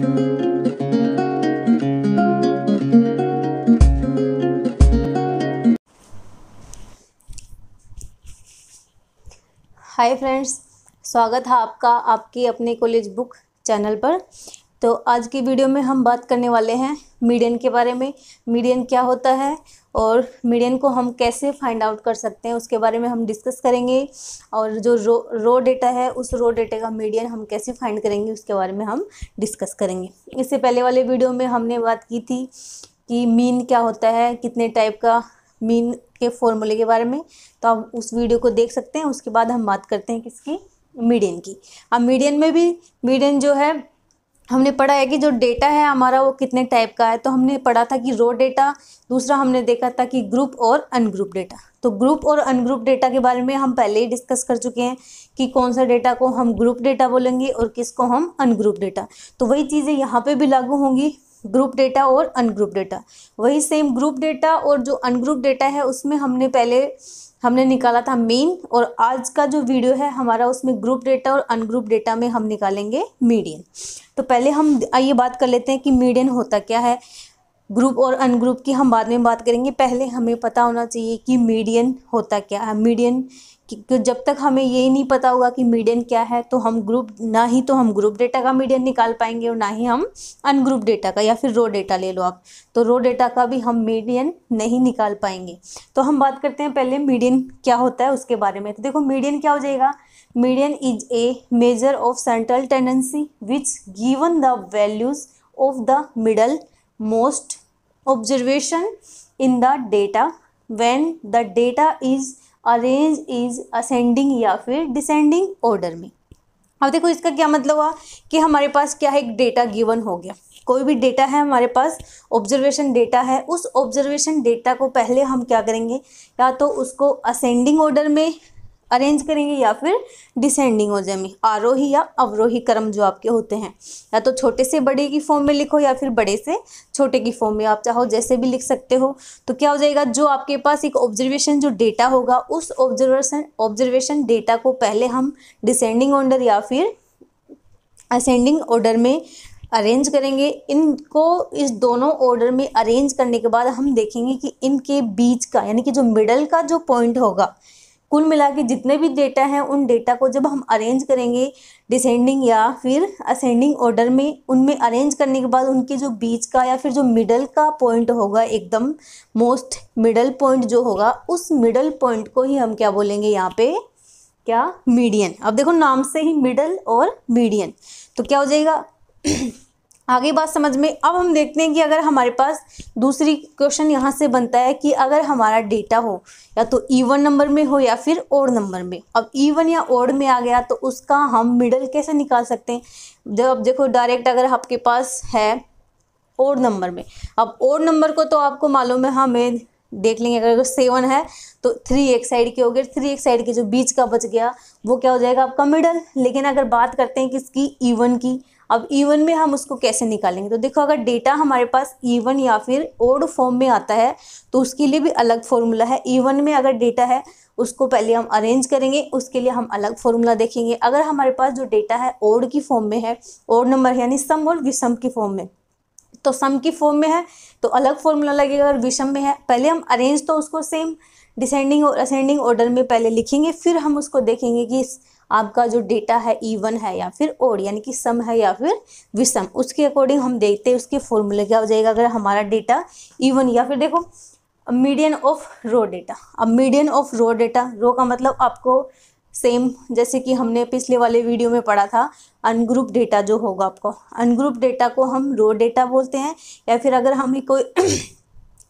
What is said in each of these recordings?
Hi friends, स्वागत है आपका आपकी अपने कॉलेज बुक चैनल पर। तो आज की वीडियो में हम बात करने वाले हैं मीडियन के बारे में। मीडियन क्या होता है और मीडियन को हम कैसे फाइंड आउट कर सकते हैं उसके बारे में हम डिस्कस करेंगे। और जो रो डेटा है उस रो डेटा का मीडियन हम कैसे फाइंड करेंगे उसके बारे में हम डिस्कस करेंगे। इससे पहले वाले वीडियो में हमने बात की थी कि मीन क्या होता है, कितने टाइप का मीन के फॉर्मूले के बारे में। तो आप उस वीडियो को देख सकते हैं। उसके बाद हम बात करते हैं किसकी, मीडियन की। अब मीडियन में भी मीडियन जो है हमने पढ़ा है कि जो डेटा है हमारा वो कितने टाइप का है। तो हमने पढ़ा था कि रो डेटा, दूसरा हमने देखा था कि ग्रुप और अनग्रुप डेटा। तो ग्रुप और अनग्रुप डेटा के बारे में हम पहले ही डिस्कस कर चुके हैं कि कौन सा डेटा को हम ग्रुप डेटा बोलेंगे और किसको हम अनग्रुप डेटा। तो वही चीज़ें यहाँ पे भी लागू होंगी, ग्रुप डेटा और अनग्रुप डेटा। वही सेम ग्रुप डेटा और जो अनग्रुप डेटा है उसमें हमने निकाला था मीन, और आज का जो वीडियो है हमारा उसमें ग्रुप डेटा और अनग्रुप डेटा में हम निकालेंगे मीडियन। तो पहले हम आइए बात कर लेते हैं कि मीडियन होता क्या है। ग्रुप और अनग्रुप की हम बाद में बात करेंगे, पहले हमें पता होना चाहिए कि मीडियन होता क्या है। मीडियन जब तक हमें ये नहीं पता होगा कि मीडियन क्या है तो हम ग्रुप डेटा का मीडियन निकाल पाएंगे और ना ही हम अनग्रुप डेटा का, या फिर रो डेटा ले लो आप, तो रो डेटा का भी हम मीडियन नहीं निकाल पाएंगे। तो हम बात करते हैं पहले मीडियन क्या होता है उसके बारे में। तो देखो मीडियन क्या हो जाएगा, median is a measure of central tendency which given the values of the middle most observation in the data when the data is arrange is ascending या फिर डिसेंडिंग ऑर्डर में। अब देखो इसका क्या मतलब हुआ कि हमारे पास क्या है, एक डेटा गिवन हो गया। कोई भी डेटा है हमारे पास, ऑब्जर्वेशन डेटा है, उस ऑब्जर्वेशन डेटा को पहले हम क्या करेंगे, या तो उसको असेंडिंग ऑर्डर में अरेंज करेंगे या फिर डिसेंडिंग ऑर्डर में, आरोही या अवरोही क्रम जो आपके होते हैं। या तो छोटे से बड़े की फॉर्म में लिखो या फिर बड़े से छोटे की फॉर्म में, आप चाहो जैसे भी लिख सकते हो। तो क्या हो जाएगा, जो आपके पास एक ऑब्जर्वेशन जो डेटा होगा उस ऑब्जर्वेशन डेटा को पहले हम डिसेंडिंग ऑर्डर या फिर असेंडिंग ऑर्डर में अरेंज करेंगे। इनको इस दोनों ऑर्डर में अरेंज करने के बाद हम देखेंगे कि इनके बीच का, यानी कि जो मिडल का जो पॉइंट होगा, कुल मिला के जितने भी डेटा हैं उन डेटा को जब हम अरेंज करेंगे डिसेंडिंग या फिर असेंडिंग ऑर्डर में, उनमें अरेंज करने के बाद उनके जो बीच का या फिर जो मिडल का पॉइंट होगा, एकदम मोस्ट मिडल पॉइंट जो होगा, उस मिडल पॉइंट को ही हम क्या बोलेंगे यहाँ पे, क्या, मीडियन। अब देखो नाम से ही मिडल और मीडियन, तो क्या हो जाएगा आगे बात समझ में। अब हम देखते हैं कि अगर हमारे पास दूसरी क्वेश्चन यहाँ से बनता है कि अगर हमारा डेटा हो या तो इवन नंबर में हो या फिर ओड नंबर में। अब इवन या ओड में आ गया तो उसका हम मिडल कैसे निकाल सकते हैं। जब देखो डायरेक्ट अगर आपके पास है ओड नंबर में, अब ओड नंबर को तो आपको मालूम है, हमें देख लेंगे। अगर 7 है तो 3 एक साइड के हो गए, 3 एक साइड के जो बीच का बच गया वो क्या हो जाएगा आपका मिडल। लेकिन अगर बात करते हैं किसकी, इवन की, अब इवन में हम उसको कैसे निकालेंगे। तो देखो अगर डेटा हमारे पास इवन या फिर ओड फॉर्म में आता है तो उसके लिए भी अलग फॉर्मूला है। इवन में अगर डेटा है उसको पहले हम अरेंज करेंगे, उसके लिए हम अलग फॉर्मूला देखेंगे। अगर हमारे पास जो डेटा है ओड की फॉर्म में है, ओड नंबर यानी सम और विषम की फॉर्म में, तो सम की फॉर्म में है तो अलग फॉर्मूला लगेगा। अगर विषम में है पहले हम अरेंज तो उसको सेम डिसेंडिंग और असेंडिंग ऑर्डर में पहले लिखेंगे, फिर हम उसको देखेंगे कि आपका जो डेटा है इवन है या फिर ओड, यानी कि सम है या फिर विषम, उसके अकॉर्डिंग हम देखते हैं उसके फॉर्मूले क्या हो जाएगा अगर हमारा डेटा इवन। या फिर देखो मीडियन ऑफ रो डेटा। अब मीडियन ऑफ रो डेटा, रो का मतलब आपको सेम जैसे कि हमने पिछले वाले वीडियो में पढ़ा था, अनग्रुप डेटा जो होगा आपको, अनग्रुप डेटा को हम रो डेटा बोलते हैं। या फिर अगर हमें कोई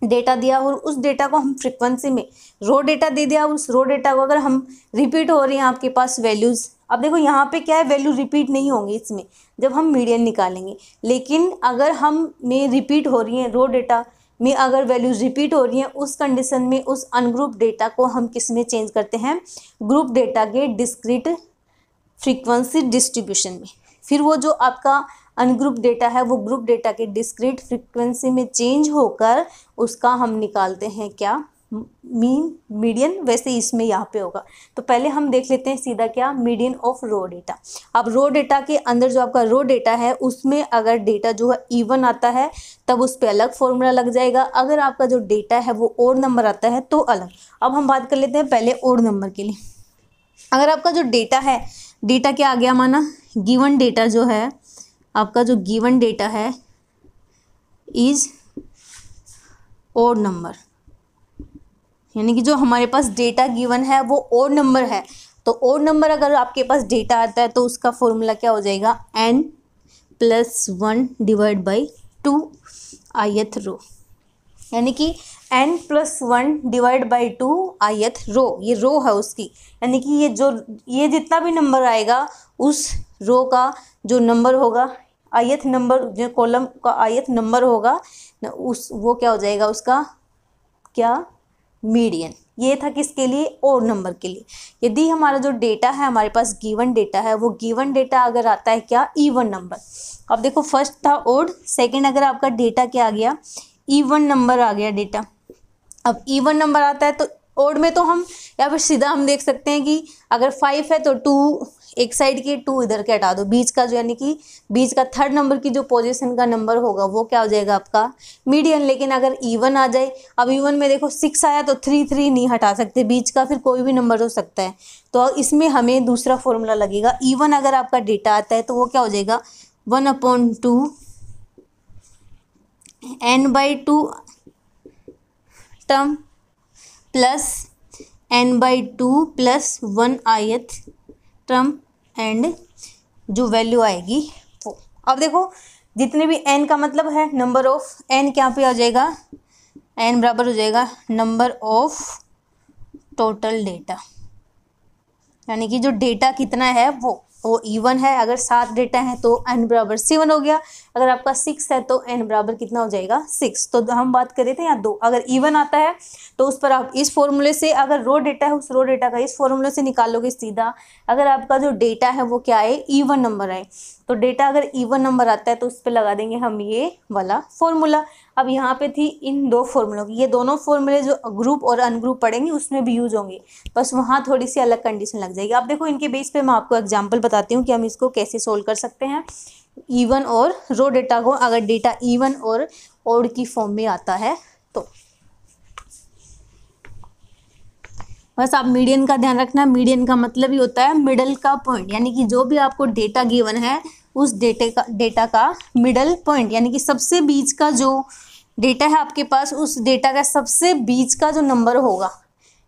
डेटा दिया और उस डेटा को हम फ्रीक्वेंसी में रो डेटा दे दिया, उस रो डेटा को अगर हम रिपीट हो रही हैं आपके पास वैल्यूज़, अब देखो यहाँ पे क्या है, वैल्यू रिपीट नहीं होंगी इसमें जब हम मीडियन निकालेंगे। लेकिन अगर हम में रिपीट हो रही हैं रो डेटा में, अगर वैल्यूज रिपीट हो रही हैं, उस कंडीशन में उस अनग्रुप डेटा को हम किस में चेंज करते हैं, ग्रुप डेटा के डिस्क्रीट फ्रीक्वेंसी डिस्ट्रीब्यूशन में। फिर वो जो आपका अनग्रुप डेटा है वो ग्रुप डेटा के डिस्क्रीट फ्रीक्वेंसी में चेंज होकर उसका हम निकालते हैं क्या, मीन मीडियन, वैसे इसमें यहाँ पे होगा। तो पहले हम देख लेते हैं सीधा क्या, मीडियन ऑफ रो डेटा। अब रो डेटा के अंदर जो आपका रो डेटा है उसमें अगर डेटा जो है इवन आता है तब उस पर अलग फॉर्मूला लग जाएगा, अगर आपका जो डेटा है वो ओड नंबर आता है तो अलग। अब हम बात कर लेते हैं पहले ओड नंबर के लिए। अगर आपका जो डेटा है, डेटा क्या आ गया माना, गिवन डेटा जो है आपका, जो गिवन डेटा है इज ओड नंबर, यानी कि जो हमारे पास डेटा गिवन है वो ओड नंबर है। तो ओड नंबर अगर आपके पास डेटा आता है तो उसका फॉर्मूला क्या हो जाएगा, n+1 डिवाइड बाई 2 ith रो, यानी कि n+1 डिवाइड बाई 2 ith रो, ये रो है उसकी, यानी कि ये जितना भी नंबर आएगा उस रो का जो नंबर होगा, ith नंबर, जो कॉलम का ith नंबर होगा उस वो क्या हो जाएगा उसका क्या, मीडियन। ये था किसके लिए, ओड नंबर के लिए। यदि हमारा जो डेटा है, हमारे पास गिवन डेटा है, वो गिवन डेटा अगर आता है क्या, इवन नंबर। अब देखो फर्स्ट था ओड, सेकंड अगर आपका डेटा क्या आ गया, इवन नंबर आ गया डेटा। अब इवन नंबर आता है तो ओड में तो हम या फिर सीधा हम देख सकते हैं कि अगर 5 है तो 2 एक साइड के, 2 इधर के हटा दो, बीच का जो यानी कि बीच का थर्ड नंबर की जो पोजीशन का नंबर होगा वो क्या हो जाएगा आपका मीडियन। लेकिन अगर इवन आ जाए, अब इवन में देखो 6 आया तो 3 3 नहीं हटा सकते, बीच का फिर कोई भी नंबर हो सकता है, तो इसमें हमें दूसरा फॉर्मूला लगेगा। इवन अगर आपका डेटा आता है तो वो क्या हो जाएगा, 1/2 n/2 term plus n/2 plus 1 ith term and जो वैल्यू आएगी वो। अब देखो जितने भी n का मतलब है नंबर ऑफ n, क्या पे आ जाएगा, n बराबर हो जाएगा नंबर ऑफ टोटल डेटा, यानी कि जो डेटा कितना है वो इवन है। अगर 7 डेटा है तो n बराबर 7 हो गया, अगर आपका 6 है तो n बराबर कितना हो जाएगा 6। तो हम बात कर रहे थे यहाँ 2, अगर इवन आता है तो उस पर आप इस फॉर्मूले से, अगर रो डेटा है उस रो डेटा का इस फॉर्मूले से निकालोगे सीधा। अगर आपका जो डेटा है वो क्या है, इवन नंबर है, तो डेटा अगर इवन नंबर आता है तो उस पर लगा देंगे हम ये वाला फॉर्मूला। अब यहाँ पे थी इन 2 फॉर्मूलों की, ये दोनों फॉर्मूले जो ग्रुप और अनग्रुप पढ़ेंगे उसमें भी यूज होंगे, बस वहाँ थोड़ी सी अलग कंडीशन लग जाएगी। अब देखो इनके बेस पे मैं आपको एग्जांपल बताती हूँ कि हम इसको कैसे सोल्व कर सकते हैं, इवन और रो डेटा को, अगर डेटा इवन और ओड की फॉर्म में आता है तो। बस आप मीडियन का ध्यान रखना, मीडियन का मतलब ही होता है मिडल का पॉइंट, यानी कि जो भी आपको डेटा गिवन है उस डेटा का मिडल पॉइंट, यानी कि सबसे बीच का जो डेटा है आपके पास, उस डेटा का सबसे बीच का जो नंबर होगा,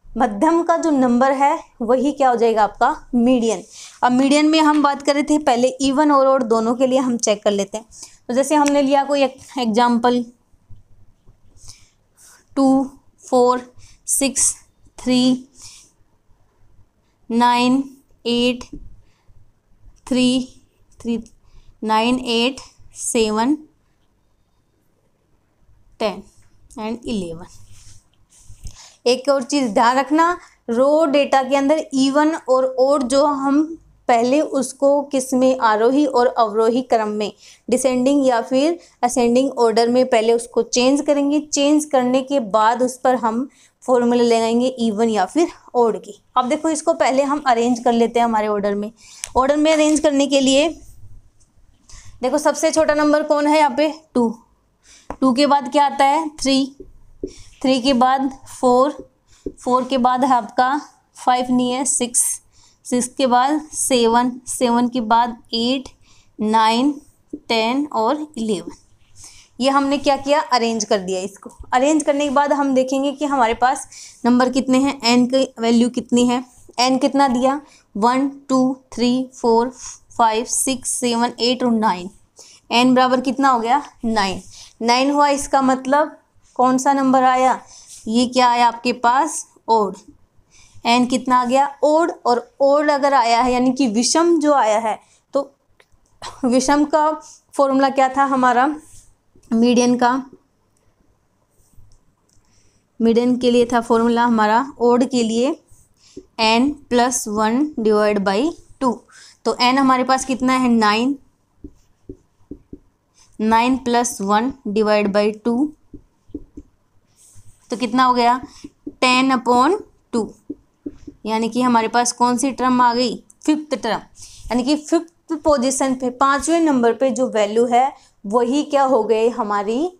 मध्यम का जो नंबर है वही क्या हो जाएगा आपका मीडियन। अब मीडियन में हम बात कर रहे थे पहले इवन और ओड दोनों के लिए, हम चेक कर लेते हैं। तो जैसे हमने लिया कोई एग्जाम्पल 2 4 6 3 9 8 3 3 9 8 7 10 एंड 11। एक और चीज़ ध्यान रखना, रो डेटा के अंदर इवन और ओड जो हम पहले उसको किस में, आरोही और अवरोही क्रम में, डिसेंडिंग या फिर असेंडिंग ऑर्डर में पहले उसको चेंज करेंगे। चेंज करने के बाद उस पर हम फॉर्मूले लगाएंगे इवन या फिर ओड की। अब देखो इसको पहले हम अरेंज कर लेते हैं हमारे ऑर्डर में। ऑर्डर में अरेंज करने के लिए देखो सबसे छोटा नंबर कौन है यहाँ पे 2, 2 के बाद क्या आता है 3, 3 के बाद 4, 4 के बाद है आपका 5 नहीं है 6, 6 के बाद 7, 7 के बाद 8 9 10 और 11। ये हमने क्या किया, अरेंज कर दिया। इसको अरेंज करने के बाद हम देखेंगे कि हमारे पास नंबर कितने हैं, n की वैल्यू कितनी है। n कितना दिया 1 2 3 4 5 6 7 8 और 9, n बराबर कितना हो गया 9, 9 हुआ। इसका मतलब कौन सा नंबर आया, ये क्या आया आपके पास ओड। n कितना आ गया ओड, और ओड अगर आया है यानी कि विषम जो आया है, तो विषम का फॉर्मूला क्या था हमारा, मीडियन का, मीडियन के लिए था फॉर्मूला हमारा ओड के लिए n+1 डिवाइड बाई 2। तो n हमारे पास कितना है 9, 9+1 डिवाइड बाई 2 तो कितना हो गया 10/2, यानी कि हमारे पास कौन सी टर्म आ गई, फिफ्थ टर्म, यानी कि फिफ्थ पोजीशन पे, 5वें नंबर पे जो वैल्यू है वही क्या हो गए हमारी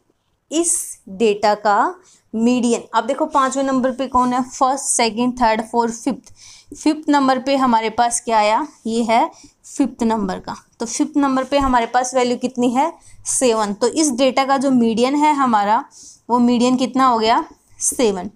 इस डेटा का मीडियन। अब देखो 5वें नंबर पे कौन है, first, second, third, fourth, fifth. Fifth number पे हमारे पास क्या आया, ये है फिफ्थ नंबर का। तो फिफ्थ नंबर पे हमारे पास वैल्यू कितनी है, 7। तो इस डेटा का जो मीडियन है हमारा, वो मीडियन कितना हो गया, 7।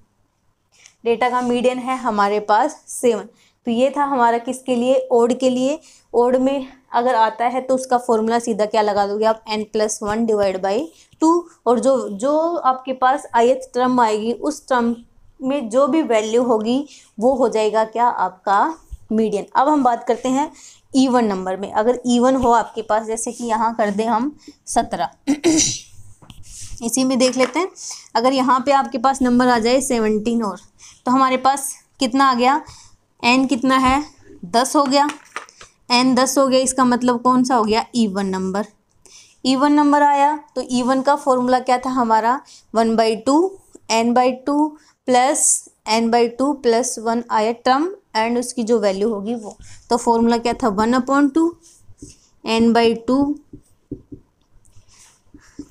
डेटा का मीडियन है हमारे पास 7। तो ये था हमारा किसके लिए, ओड के लिए। ओड में अगर आता है तो उसका फॉर्मूला सीधा क्या लगा दोगे आप, n+1 डिवाइड बाई 2। और जो आपके पास ith टर्म आएगी उस टर्म में जो भी वैल्यू होगी वो हो जाएगा क्या, आपका मीडियन। अब हम बात करते हैं इवन नंबर में। अगर इवन हो आपके पास, जैसे कि यहाँ कर दें हम 17 इसी में देख लेते हैं। अगर यहाँ पे आपके पास नंबर आ जाए 17 और, तो हमारे पास कितना आ गया, n कितना है, 10 हो गया। n 10 हो गया, इसका मतलब कौन सा हो गया, इवन नंबर। इवन नंबर आया तो इवन का फॉर्मूला क्या था हमारा, 1/2 n/2 प्लस n/2 प्लस 1 आया टर्म एंड उसकी जो वैल्यू होगी वो। तो फॉर्मूला क्या था, 1/2 n/2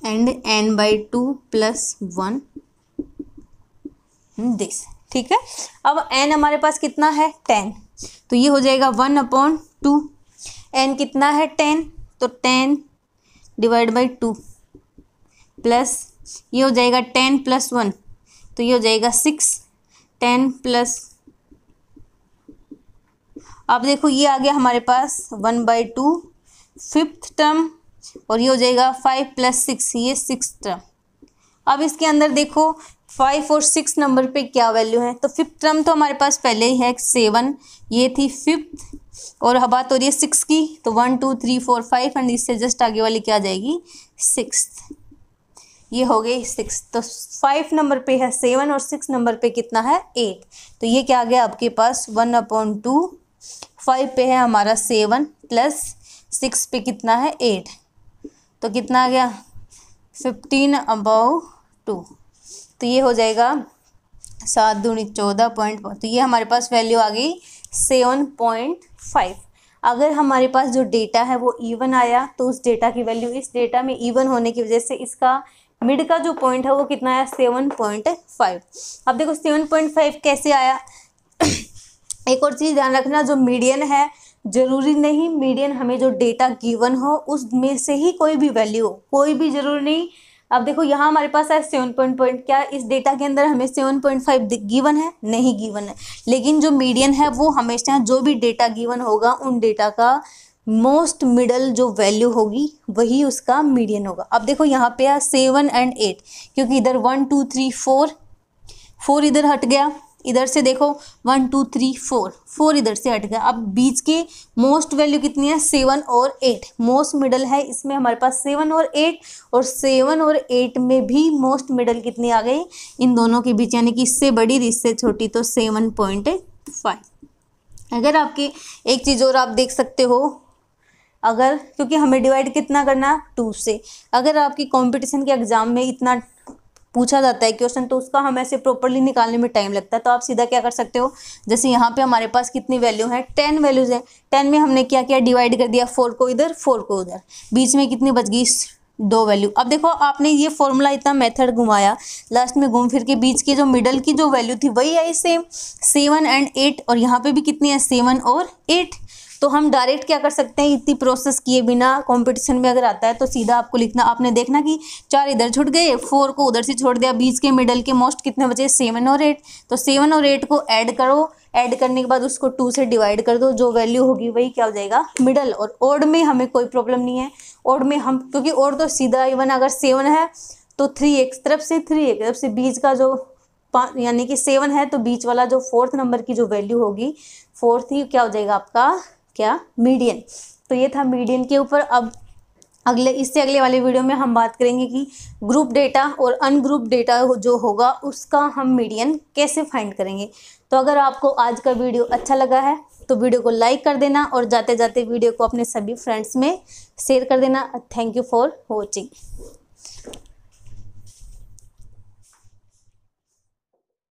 and n/2 plus 1 this, ठीक है। अब n हमारे पास कितना है, 10, तो ये हो जाएगा 1/2। n कितना है, 10, तो 10 डिवाइड बाई 2 प्लस ये हो जाएगा 10 + 1, तो ये हो जाएगा 6। 10 प्लस, अब देखो ये आ गया हमारे पास 1/2 फिफ्थ टर्म, और ये हो जाएगा 5 + 6, ये 6th टर्म। अब इसके अंदर देखो 5 और 6 नंबर पे क्या वैल्यू है, तो फिफ्थ टर्म तो हमारे पास पहले ही है 7, ये थी फिफ्थ, और बात हो रही है 6 की, तो 1 2 3 4 5 एंड इससे जस्ट आगे वाली क्या आ जाएगी, 6th, ये हो गई 6। तो 5 नंबर पे है 7 और 6 नंबर पे कितना है, 8। तो ये क्या आ गया आपके पास, 1/2, 5 पे है हमारा 7 प्लस 6 पे कितना है 8, तो कितना आ गया 15/2। तो ये हो जाएगा 7 दूनी 14.5। तो ये हमारे पास वैल्यू आ गई 7.5। अगर हमारे पास जो डेटा है वो इवन आया तो उस डेटा की वैल्यू, इस डेटा में इवन होने की वजह से इसका मिड का जो पॉइंट है वो कितना है, 7.5। अब देखो 7.5 कैसे आया एक और चीज़ ध्यान रखना, जो मीडियन है जरूरी नहीं मीडियन हमें जो डेटा गिवन हो उसमें से ही कोई भी वैल्यू हो, कोई भी जरूरी नहीं। अब देखो यहाँ हमारे पास है 7 क्या इस डेटा के अंदर हमें 7.5 गिवन है, नहीं गिवन है, लेकिन जो मीडियन है वो हमेशा जो भी डेटा गिवन होगा उन डेटा का मोस्ट मिडल जो वैल्यू होगी वही उसका मीडियन होगा। अब देखो यहाँ पे है 7 और 8, क्योंकि इधर 1 2 3 4 इधर हट गया, इधर से देखो 1 2 3 4 इधर से हट गया। अब बीच के मोस्ट वैल्यू कितनी है, 7 और 8, मोस्ट मिडल है इसमें हमारे पास 7 और 8, और 7 और 8 में भी मोस्ट मिडल कितनी आ गई इन दोनों के बीच, यानी कि इससे बड़ी इससे छोटी, तो 7.5। अगर आपकी एक चीज़ और आप देख सकते हो, अगर क्योंकि हमें डिवाइड कितना करना, 2 से, अगर आपकी कंपटीशन के एग्जाम में इतना पूछा जाता है क्वेश्चन तो उसका हम ऐसे प्रॉपरली निकालने में टाइम लगता है, तो आप सीधा क्या कर सकते हो, जैसे यहाँ पे हमारे पास कितनी वैल्यू है, 10 वैल्यूज है, 10 में हमने क्या किया, डिवाइड कर दिया, 4 को इधर 4 को उधर, बीच में कितनी बच गई, 2 वैल्यू। अब देखो आपने ये फॉर्मूला इतना मेथड घुमाया, लास्ट में घूम फिर के बीच की जो मिडल की जो वैल्यू थी वही आई सेम 7 और 8, और यहाँ पे भी कितनी है 7 और 8। तो हम डायरेक्ट क्या कर सकते हैं, इतनी प्रोसेस किए बिना कंपटीशन में अगर आता है तो सीधा आपको लिखना, आपने देखना कि 4 इधर छूट गए, 4 को उधर से छोड़ दिया, बीच के मिडल के मोस्ट कितने बचे, 7 और 8। तो 7 और 8 को ऐड करो, ऐड करने के बाद उसको 2 से डिवाइड कर दो, जो वैल्यू होगी वही क्या हो जाएगा, मिडल। और ओड में हमें कोई प्रॉब्लम नहीं है, ओड में हम क्योंकि ओड तो सीधा इवन, अगर 7 है तो 3 एक तरफ से 3 एक तरफ से, बीच का जो यानी कि 7 है तो बीच वाला जो 4th नंबर की जो वैल्यू होगी 4th ही क्या हो जाएगा आपका, क्या, मीडियन। तो ये था मीडियन के ऊपर। अब इससे अगले वाले वीडियो में हम बात करेंगे कि ग्रुप डेटा और अनग्रुप डेटा जो होगा उसका हम मीडियन कैसे फाइंड करेंगे। तो अगर आपको आज का वीडियो अच्छा लगा है तो वीडियो को लाइक कर देना और जाते जाते वीडियो को अपने सभी फ्रेंड्स में शेयर कर देना। Thank you for watching.